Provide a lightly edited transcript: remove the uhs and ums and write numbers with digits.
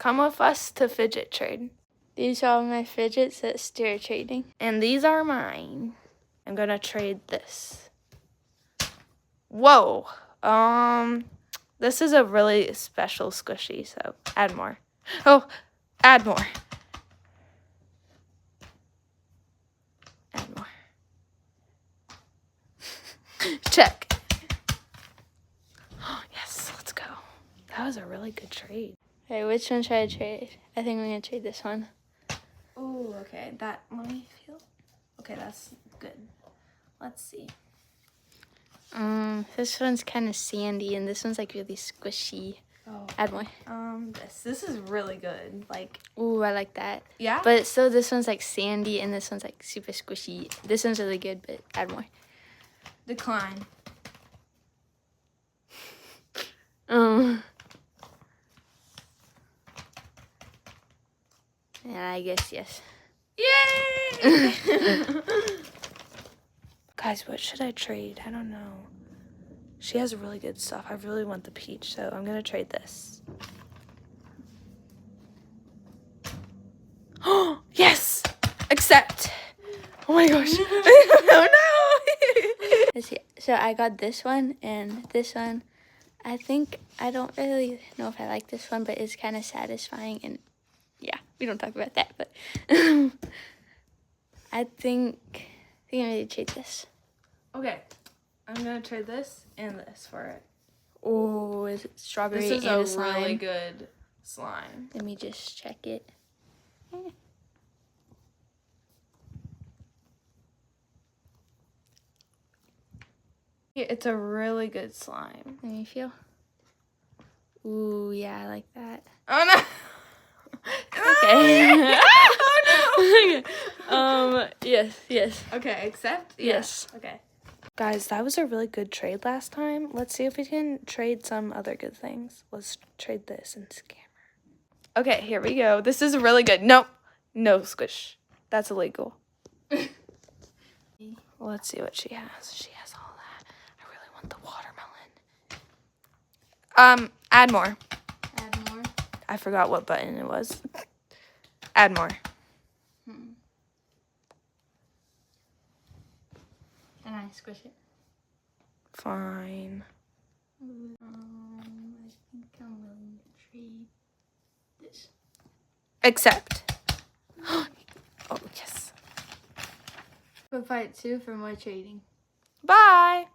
come with us to Fidget trade. These are all my fidgets that Steer trading. And these are mine. I'm gonna trade this. Whoa. This is a really special squishy, so add more. Oh, add more. Add more. Check. Yes, let's go. That was a really good trade. Okay, which one should I trade? I think I'm gonna trade this one. Oh, okay. Let me feel. Okay, that's good. Let's see. This one's kind of sandy, and this one's like really squishy. Oh. Add more. This is really good. Like, ooh, I like that. yeah. But so this one's like sandy, and this one's like super squishy. This one's really good, but add more. Decline. Yeah, I guess yes. Yay! Guys, what should I trade? I don't know. She has really good stuff. I really want the peach, so I'm gonna trade this. Oh, yes! Accept! Oh my gosh. Oh no! Let's see. So I got this one and this one. I don't really know if I like this one, but it's kind of satisfying, and yeah, we don't talk about that, but I think I'm gonna trade this. Okay, I'm gonna trade this and this for it. Oh, is it strawberry? This is and a slime? really good slime. Let me just check it. Yeah, it's a really good slime. Let me feel. Ooh, yeah, I like that. Oh no! Okay. Oh no! Yes. Okay, accept? Yes. Okay. Guys, that was a really good trade last time. Let's see if we can trade some other good things. Let's trade this and scammer. Okay, here we go. This is really good. Nope. No squish. That's illegal. Let's see what she has. She has all that. I really want the watermelon. Add more. Add more. I forgot what button it was. Add more. And I squish it. Fine. I think I'm willing to trade this. Accept. Oh, yes. For part 2 for more trading. Bye.